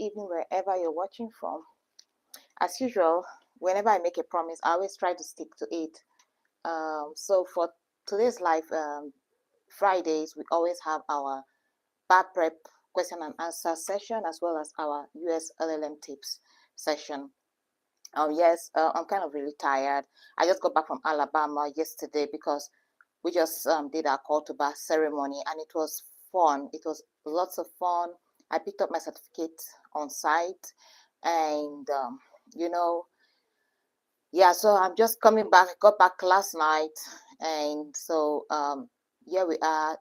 evening, wherever you're watching from. As usual, whenever I make a promise, I always try to stick to it. So for today's live Fridays, we always have our bar prep question and answer session as well as our US LLM tips session. Yes, I'm kind of really tired. I just got back from Alabama yesterday because we just did our call to bar ceremony and it was fun. It was lots of fun. I picked up my certificate on site and, you know, yeah, so I'm just coming back. I got back last night and so here we are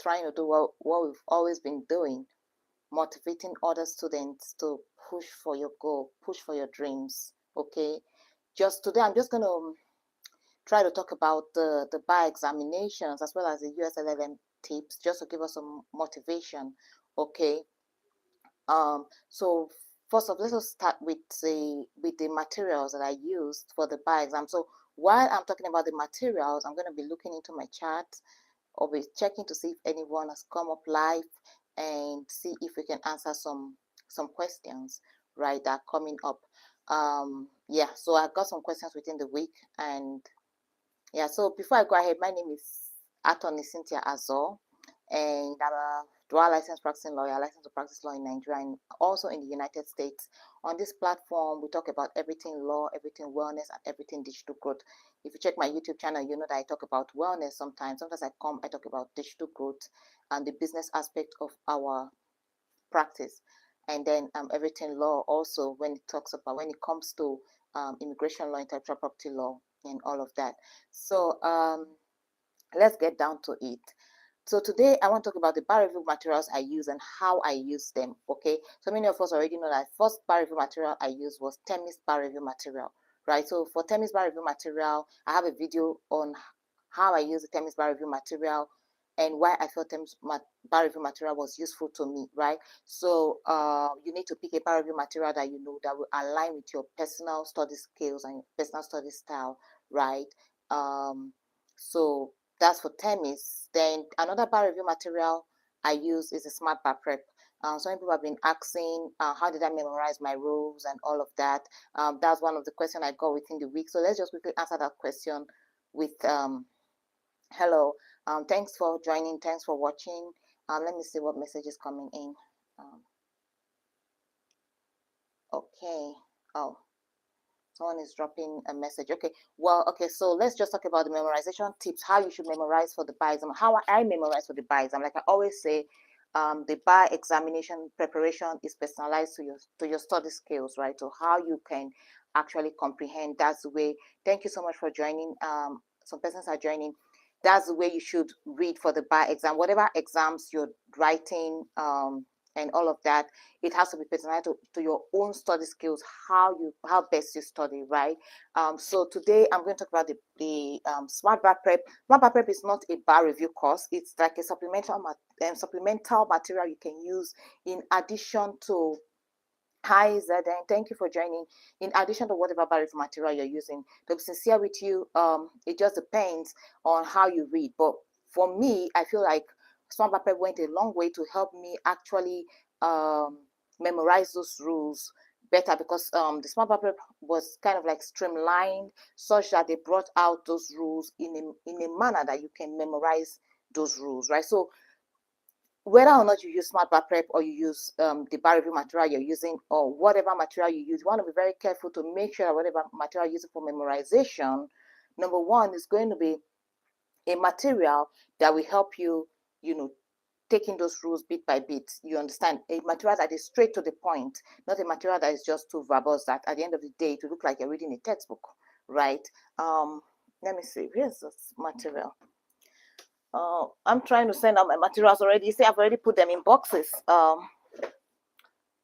trying to do what we've always been doing, motivating other students to push for your goal, push for your dreams. Okay, just today I'm just going to try to talk about the bar examinations as well as the USLLM tips, just to give us some motivation. Okay, so first of all, let's start with the materials that I used for the bar exam. So while I'm talking about the materials, I'm going to be looking into my chat or be checking to see if anyone has come up live and see if we can answer some questions, right, that are coming up. Yeah, so I got some questions within the week, and yeah, so before I go ahead, my name is attorney Cynthia Azor, and I'm a dual licensed practicing lawyer, licensed to practice law in Nigeria and also in the United States. On this platform, we talk about everything law, everything wellness, and everything digital growth. If you check my YouTube channel, you know that I talk about wellness sometimes. Sometimes I talk about digital growth and the business aspect of our practice. And then everything law also when it comes to immigration law, intellectual property law, and all of that. So let's get down to it. So today I want to talk about the bar review materials I use and how I use them. Okay, so many of us already know that first bar review material I used was Temis bar review material, right? So for Temis bar review material, I have a video on how I use the Temis bar review material and why I felt Temis bar review material was useful to me, right? So you need to pick a bar review material that you know that will align with your personal study skills and your personal study style, right? So that's for Temis. Then another bar review material I use is a smart bar prep. Some people have been asking, how did I memorize my rules and all of that? That's one of the questions I got within the week. So let's just quickly answer that question with hello. Thanks for joining. Thanks for watching. Let me see what message is coming in. Okay. Oh. Someone is dropping a message. Okay, well, okay, so let's just talk about the memorization tips, how you should memorize for the bar exam, how I memorize for the bar exam. Like I always say, the bar examination preparation is personalized to your study skills, right? So how you can actually comprehend, that's the way. Thank you so much for joining. Some persons are joining. That's the way you should read for the bar exam. Whatever exams you're writing, and all of that, it has to be personalized to your own study skills, how best you study, right? So today I'm going to talk about the smart bar prep. Smart bar prep is not a bar review course. It's like a supplemental material you can use in addition to. Hi Zeden, thank you for joining. In addition to whatever bar review material you're using, to be sincere with you, it just depends on how you read. But for me, I feel like Smart Bar Prep went a long way to help me actually memorize those rules better, because the Smart Bar Prep was kind of like streamlined such that they brought out those rules in a manner that you can memorize those rules, right? So whether or not you use smart bar prep or you use the bar review material you're using, or whatever material you use, you want to be very careful to make sure that whatever material you're using for memorization, number one, is going to be a material that will help you, taking those rules bit by bit. You understand? A material that is straight to the point, not a material that is just too verbose that at the end of the day it will look like you're reading a textbook, right? Let me see. Here's this material. I'm trying to send out my materials already. You see, I've already put them in boxes.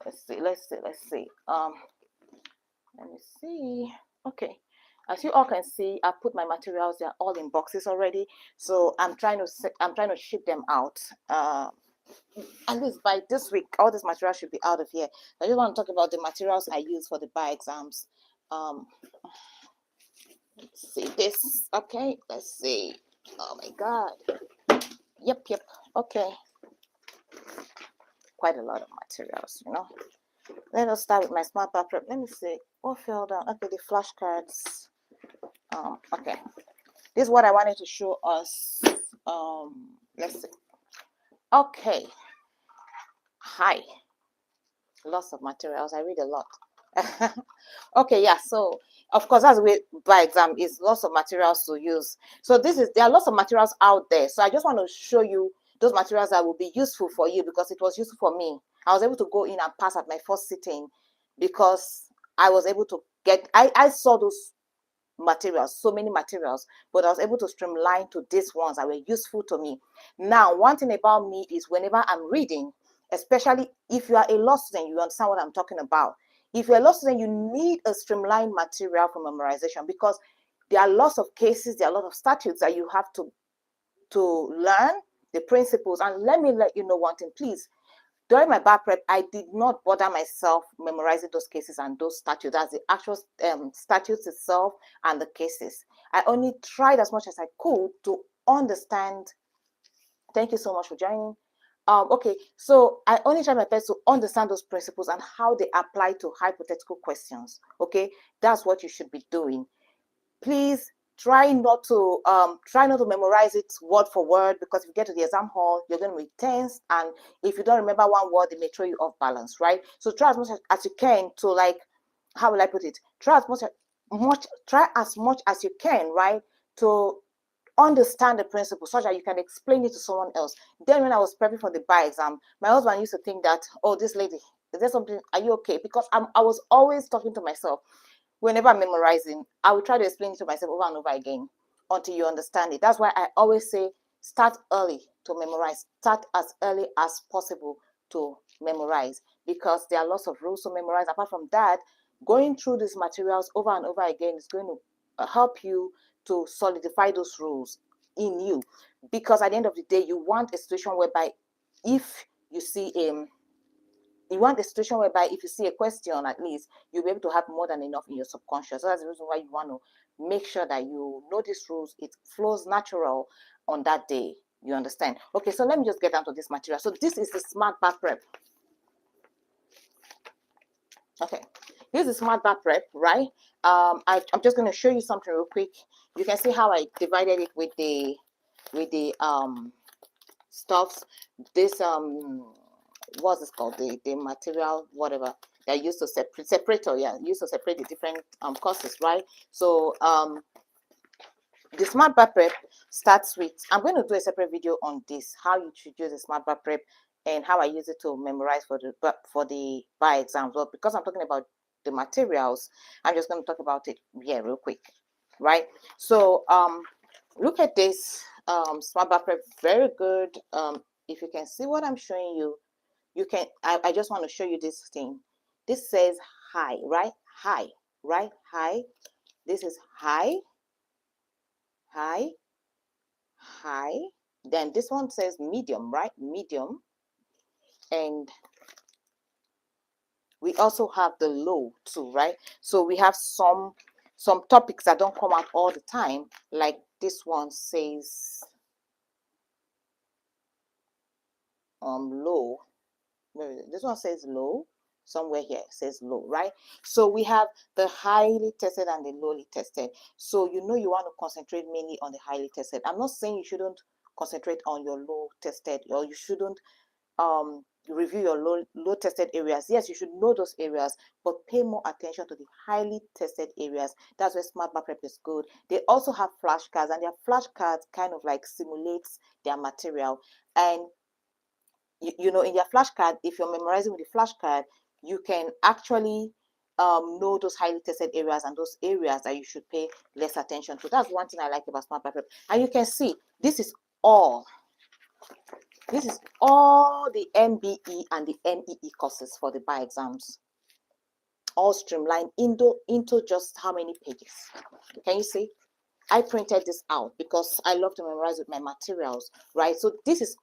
Let's see. Let me see. Okay. As you all can see, I put my materials. They're all in boxes already. So I'm trying to ship them out. At least by this week, all this material should be out of here. I just want to talk about the materials I use for the bar exams. Let's see this. Okay. Let's see. Oh my God. Yep. Okay. Quite a lot of materials, Let us start with my smart bar prep. Let me see what fell down. Okay, the flashcards. Okay, this is what I wanted to show us. Let's see. Okay, hi. Lots of materials. I read a lot. Okay, yeah. So of course, that's the way by exam is lots of materials to use. So there are lots of materials out there. So I just want to show you those materials that will be useful for you because it was useful for me. I was able to go in and pass at my first sitting because I was able to get. I saw those materials, so many materials, but I was able to streamline to these ones that were useful to me. Now, one thing about me is whenever I'm reading, especially if you are a law student, you understand what I'm talking about. If you're a law student, you need a streamlined material for memorization because there are lots of cases, there are a lot of statutes that you have to learn the principles. And let me let you know one thing, please. During my bar prep, I did not bother myself memorizing those cases and those statutes, that's the actual statutes itself and the cases. I only tried as much as I could to understand. Thank you so much for joining. Okay, so I only try my best to understand those principles and how they apply to hypothetical questions. Okay, that's what you should be doing. Please try not to memorize it word for word because if you get to the exam hall, you're going to be tense, and if you don't remember one word, it may throw you off balance, right? So try as much as you can to, like, how will I put it? Try as much as you can, right, to understand the principle such that you can explain it to someone else. Then when I was prepping for the bar exam, my husband used to think that, oh, this lady, is there something, are you okay? Because I was always talking to myself. Whenever I'm memorizing, I will try to explain it to myself over and over again until you understand it. That's why I always say start early to memorize. Start as early as possible to memorize because there are lots of rules to memorize. Apart from that, going through these materials over and over again is going to help you to solidify those rules in you, because at the end of the day, you want a situation whereby if you see if you see a question, at least you'll be able to have more than enough in your subconscious. So that's the reason why you want to make sure that you know these rules. It flows natural on that day. You understand? Okay, so let me just get down to this material. So this is the smart bar prep. Okay, this is smart bar prep, right? I'm just going to show you something real quick. You can see how I divided it with the stuffs. This what's this called, the material, whatever, that used to separator, yeah, used to separate the different courses, right? So the smart bar prep starts with, I'm going to do a separate video on this, how you should use the smart bar prep and how I use it to memorize for the bar exams. Well, because I'm talking about the materials, I'm just going to talk about it here real quick, right? So look at this smart bar prep, very good. If you can see what I'm showing you, you can, I just want to show you this thing. This says high, right? High, right? High. This is high, high, high. Then this one says medium, right? Medium. And we also have the low too, right? So we have some topics that don't come out all the time, like this one says low. This one says low. Somewhere here says low, right? So we have the highly tested and the lowly tested. So you know you want to concentrate mainly on the highly tested. I'm not saying you shouldn't concentrate on your low tested, or you shouldn't review your low tested areas. Yes, you should know those areas, but pay more attention to the highly tested areas. That's where smart bar prep is good. They also have flashcards, and their flashcards kind of like simulates their material. And you know, in your flashcard, if you're memorizing with the flashcard, you can actually know those highly tested areas and those areas that you should pay less attention to. That's one thing I like about smart bar prep. And you can see this is all the MBE and the MEE courses for the bar exams, all streamlined into just how many pages? Can you see? I printed this out because I love to memorize with my materials, right? So this is,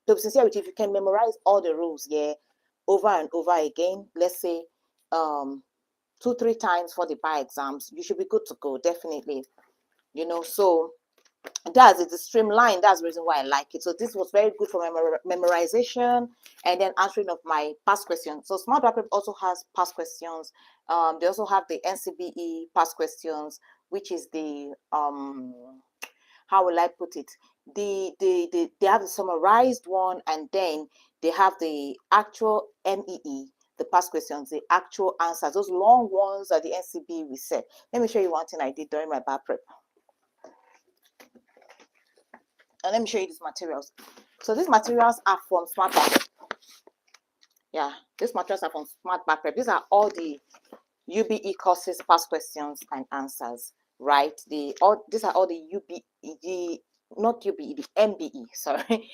to be sincere with you, if you can memorize all the rules, yeah, over and over again, let's say 2-3 times for the bar exams, you should be good to go, definitely. You know, so That's it, it's streamlined. That's the reason why I like it. So this was very good for memorization and then answering of my past questions. So Smart Wrap also has past questions. They also have the NCBE past questions, which is the how will I put it? They have the summarized one, and then they have the actual MEE, the past questions, the actual answers. Those long ones are the NCBE we said. Let me show you one thing I did during my bar prep. And let me show you these materials. So these materials are from Smart Bar Prep. Yeah, these materials are from Smart Bar Prep. These are all the UBE courses, past questions and answers, right? These are all the not UBE, the MBE, sorry.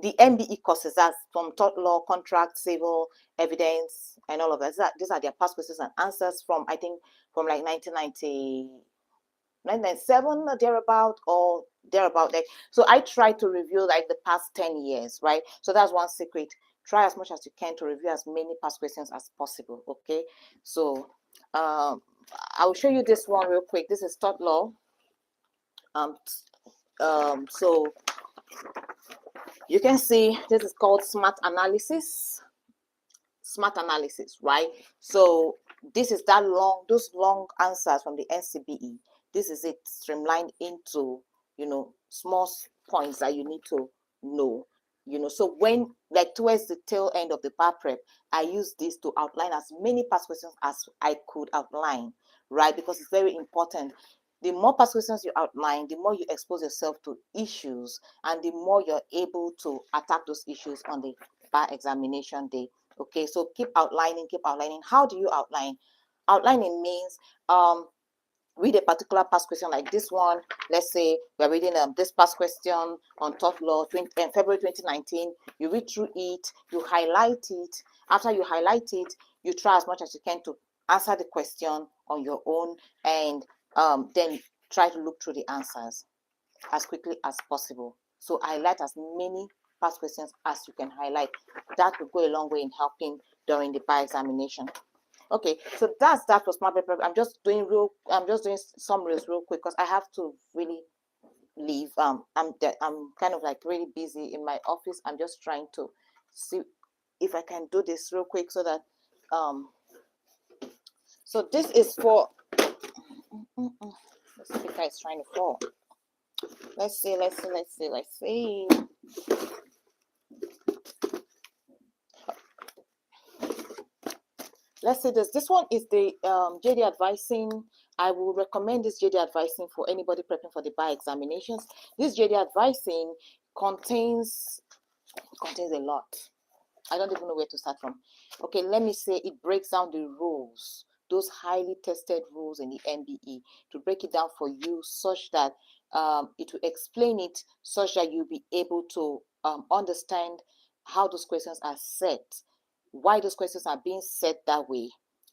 The MBE courses, that's from tort law, contract, civil, evidence, and all of that. These are their past questions and answers from, I think, from like 1997 or thereabout, like. So I try to review like the past 10 years, right? So that's one secret. Try as much as you can to review as many past questions as possible. Okay, so I'll show you this one real quick. This is tort law. So you can see this is called smart analysis, right? So this is those long answers from the NCBE. This is it streamlined into, small points that you need to know. So when, like, towards the tail end of the bar prep, I use this to outline as many past questions as I could outline, right? Because it's very important. The more past questions you outline, the more you expose yourself to issues, and the more you're able to attack those issues on the bar examination day. Okay, so keep outlining. How do you outline? Outlining means read a particular past question like this one. Let's say we're reading this past question on tort law, February 2019. You read through it, you highlight it. After you highlight it, you try as much as you can to answer the question on your own, and then try to look through the answers as quickly as possible. So highlight as many past questions as you can highlight. That will go a long way in helping during the bar examination. Okay, so that's that for Smart Prep. I'm just doing summaries real quick because I have to really leave. I'm kind of like really busy in my office. I'm just trying to see if I can do this real quick so that so this is for the speaker is trying to fall. Let's see. Let's say this one is the JD advising. I will recommend this JD advising for anybody prepping for the bar examinations. This JD advising contains a lot. I don't even know where to start from. Okay, let me say it breaks down the rules, those highly tested rules in the MBE, to break it down for you such that it will explain it such that you'll be able to understand how those questions are set, why those questions are being set that way,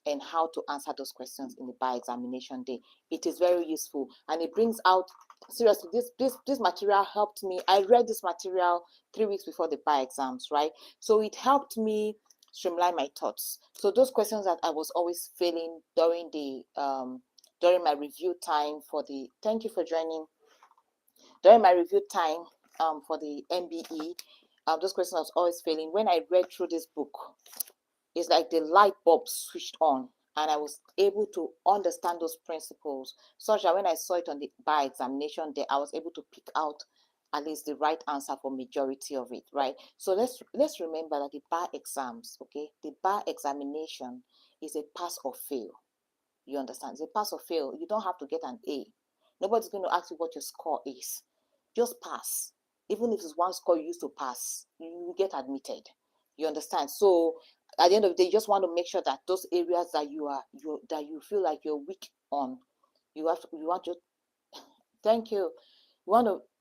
and how to answer those questions in the bar examination day. It is very useful, and it brings out, seriously, this material helped me. I read this material 3 weeks before the bar exams, right? So it helped me streamline my thoughts. So those questions that I was always failing during my review time for the, thank you for joining, during my review time for the MBE, those questions I was always failing. When I read through this book, it's like the light bulb switched on, and I was able to understand those principles such that when I saw it on the bar examination day, I was able to pick out at least the right answer for majority of it, right? So let's remember that the bar exams, okay, the bar examination is a pass or fail. You understand? It's a pass or fail. You don't have to get an A. Nobody's going to ask you what your score is. Just pass. Even if it's one score you used to pass, you get admitted. You understand? So at the end of the day, you just want to make sure that those areas that you feel like you're weak on, thank you.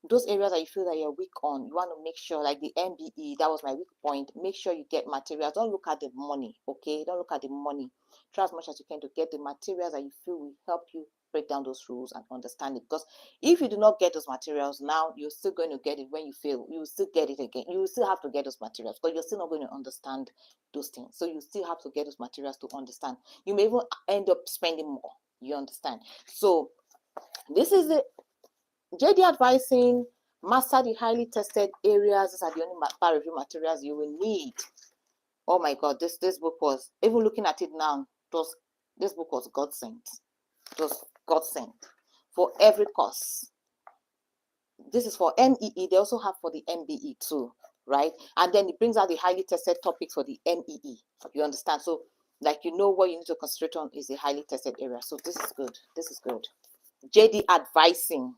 Those areas that you feel that you're weak on, you want to make sure, like the MBE, that was my weak point. Make sure you get materials. Don't look at the money, okay? Don't look at the money. Try as much as you can to get the materials that you feel will help you break down those rules and understand it. Because if you do not get those materials now, you're still going to get it when you fail. You will still get it again. You will still have to get those materials, but you're still not going to understand those things. So you still have to get those materials to understand. You may even end up spending more. You understand? So this is it. JD advising, master the highly tested areas. These are the only bar review materials you will need. Oh my God, this book was, even looking at it now, this book was God sent. It was God sent for every course. This is for MEE. They also have for the MBE too, right? And then it brings out the highly tested topics for the MEE. You understand? So, like, you know what you need to concentrate on is the highly tested area. So this is good. This is good. JD advising,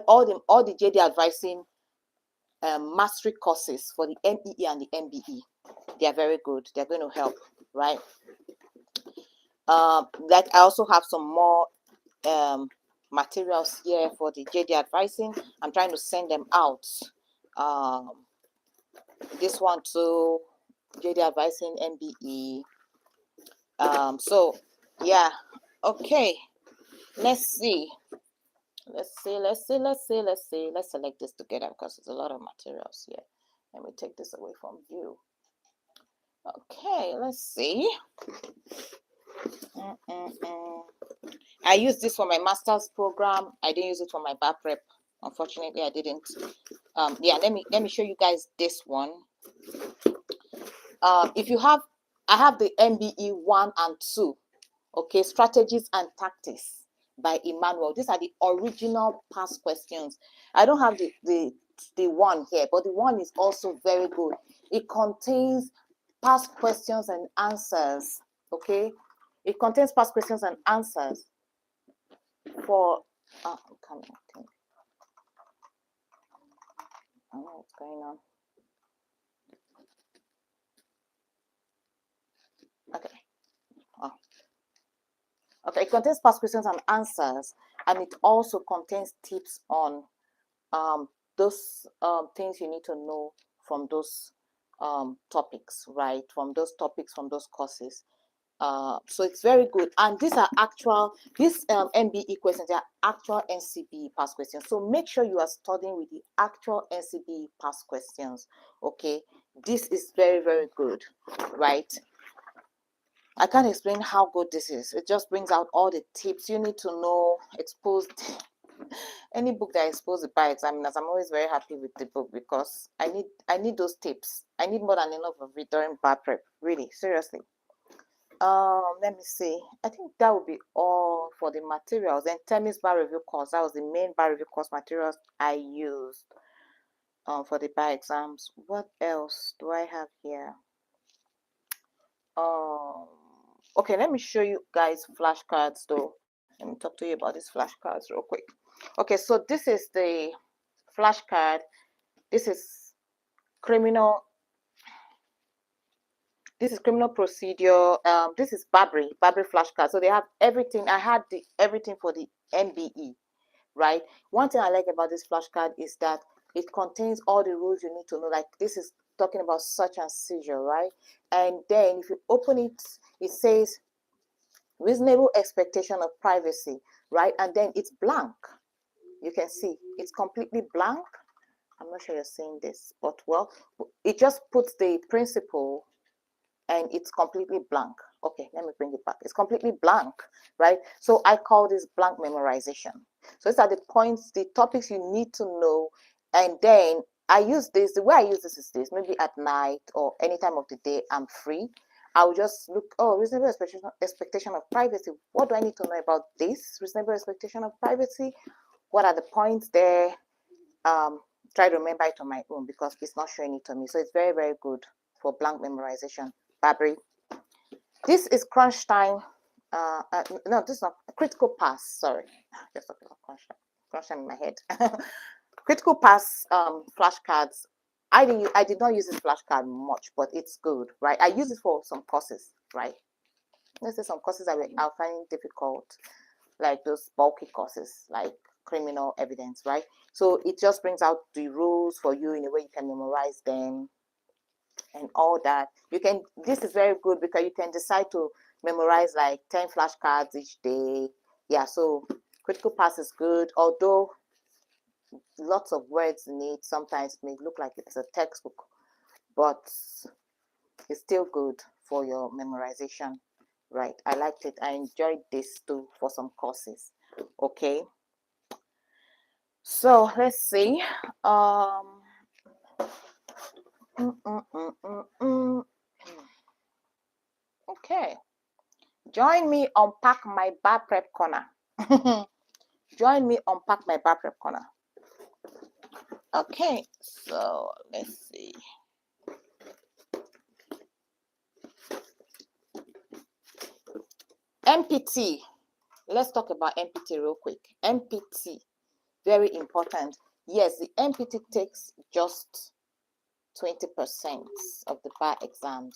all the JD advising mastery courses for the MEE and the MBE. They are very good. They're going to help, right? Like I also have some more materials here for the JD advising. I'm trying to send them out. This one too, JD advising MBE. So yeah, okay. Let's see. Let's select this together because there's a lot of materials here. Let me take this away from view. Okay, let's see. I used this for my master's program. I didn't use it for my bar prep. Unfortunately, I didn't. Yeah, let me show you guys this one. If you have, I have the MBE 1 and 2. Okay, strategies and tactics by Emmanuel. These are the original past questions. I don't have the one here, but the one is also very good. It contains past questions and answers. Okay, it contains past questions and answers for I don't know what's going on. Okay. Oh. Okay, it contains past questions and answers, and it also contains tips on those things you need to know from those topics, right? From those topics, from those courses. So it's very good. And these are actual, these MBE questions, they are actual NCBE past questions. So make sure you are studying with the actual NCBE past questions, okay? This is very, very good, right? I can't explain how good this is. It just brings out all the tips you need to know, exposed. Any book that I expose the bar examiners, I'm always very happy with the book because I need those tips. I need more than enough of it during bar prep. Really, seriously. Let me see. I think that would be all for the materials. Then Temi's bar review course. That was the main bar review course materials I used for the bar exams. What else do I have here? Okay, let me show you guys flashcards though. Let me talk to you about these flashcards real quick. Okay, so this is the flashcard. This is criminal. This is criminal procedure. This is Babri flashcard. So they have everything. I had everything for the MBE, right? One thing I like about this flashcard is that it contains all the rules you need to know. Like this is talking about search and seizure, right? And then if you open it, it says reasonable expectation of privacy, right? And then it's blank. You can see it's completely blank. I'm not sure you're seeing this, but well, it just puts the principle and it's completely blank. Okay, let me bring it back. It's completely blank, right? So I call this blank memorization. So these are the points, the topics you need to know. And then I use this, the way I use this is this, maybe at night or any time of the day I'm free. I'll just look, oh, reasonable expectation of privacy. What do I need to know about this reasonable expectation of privacy? What are the points there? Try to remember it on my own because it's not showing it to me. So it's very, very good for blank memorization. Babri. This is crunch time. No, this is not critical pass. Sorry, just talking about crunch time in my head. Critical pass flashcards. I did not use this flashcard much, but it's good, right? I use it for some courses, right? Let's say some courses that I'll find difficult, like those bulky courses, like criminal evidence, right? So it just brings out the rules for you in a way you can memorize them and all that. You can, this is very good because you can decide to memorize like 10 flashcards each day. Yeah, so critical pass is good, although lots of words in it. Sometimes it may look like it's a textbook, but it's still good for your memorization, right? I liked it. I enjoyed this too for some courses. Okay. So let's see. Okay. Join me unpack my bar prep corner. Join me unpack my bar prep corner. Okay, so let's see. MPT. Let's talk about MPT real quick. MPT, very important. Yes, the MPT takes just 20% of the bar exams,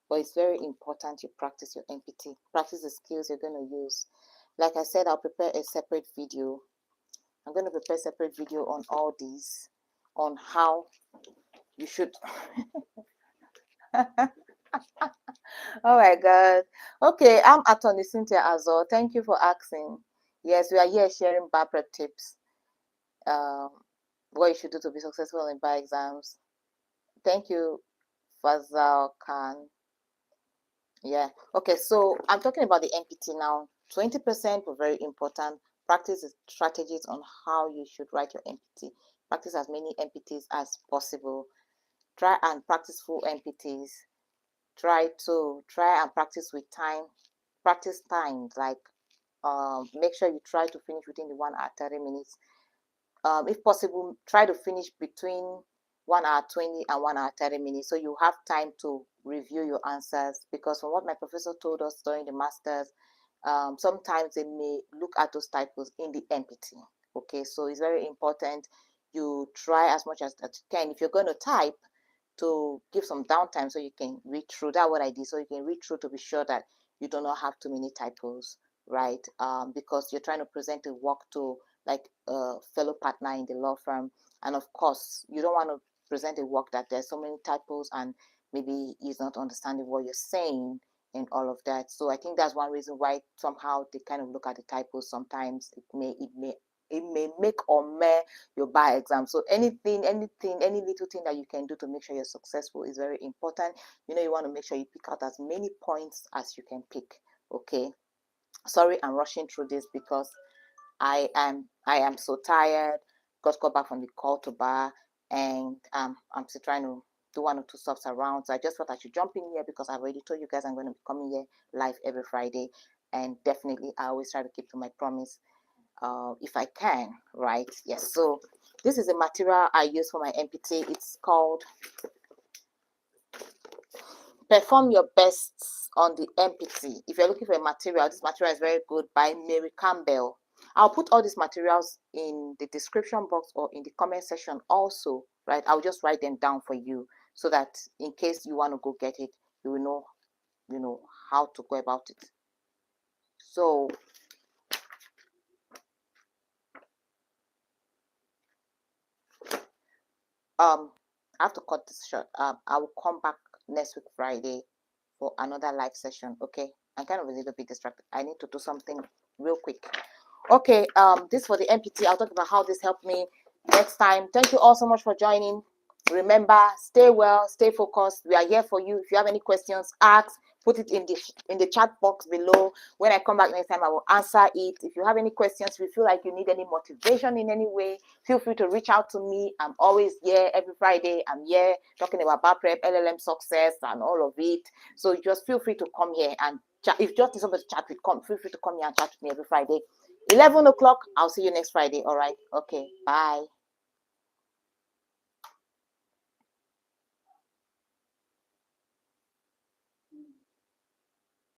but it's very important you practice your MPT. Practice the skills you're going to use. Like I said, I'll prepare a separate video. I'm going to prepare a separate video on all these, on how you should. Oh my God. Okay, I'm Attorney Cynthia Azor. Thank you for asking. Yes, we are here sharing bar prep tips. What you should do to be successful in bar exams. Thank you, Fazal Khan. Yeah. Okay, so I'm talking about the MPT now. 20% were very important. Practice the strategies on how you should write your MPT. Practice as many MPTs as possible. Try and practice full MPTs. Try and practice with time. Practice times, like make sure you try to finish within the 1 hour 30 minutes. If possible, try to finish between 1 hour 20 and 1 hour 30 minutes, so you have time to review your answers. Because from what my professor told us during the masters, sometimes they may look at those typos in the MPT. Okay, so it's very important you try as much as that you can. If you're going to type, to give some downtime so you can read through. That's what I did, so you can read through to be sure that you do not have too many typos, right? Because you're trying to present a work to like a fellow partner in the law firm, and of course you don't want to present a work that there's so many typos and maybe he's not understanding what you're saying and all of that. So I think that's one reason why somehow they kind of look at the typos. Sometimes it may make or mar your bar exam. So any little thing that you can do to make sure you're successful is very important. You want to make sure you pick out as many points as you can pick. Okay, sorry I'm rushing through this because I am so tired. Got back from the call to bar, and I'm still trying to do 1 or 2 stops around. So I just thought I should jump in here because I've already told you guys I'm going to be coming here live every Friday, and definitely I always try to keep to my promise. If I can, right? Yes. So this is a material I use for my MPT. It's called Perform Your Best on the MPT. If you're looking for a material, this material is very good, by Mary Campbell. I'll put all these materials in the description box or in the comment section also, right? I'll just write them down for you so that in case you want to go get it, you will know how to go about it. So I have to cut this short. I will come back next week Friday for another live session. Okay, I'm kind of a little bit distracted. I need to do something real quick. Okay, this for the MPT. I'll talk about how this helped me next time. Thank you all so much for joining. Remember, stay well, stay focused. We are here for you. If you have any questions, ask. Put it in the chat box below. When I come back next time, I will answer it. If you have any questions, if you feel like you need any motivation in any way, feel free to reach out to me. I'm always here every Friday. I'm here talking about bar prep, LLM success, and all of it. So just feel free to come here and chat. If you just need somebody to chat with, feel free to come here and chat with me every Friday. 11 o'clock. I'll see you next Friday. All right. Okay. Bye.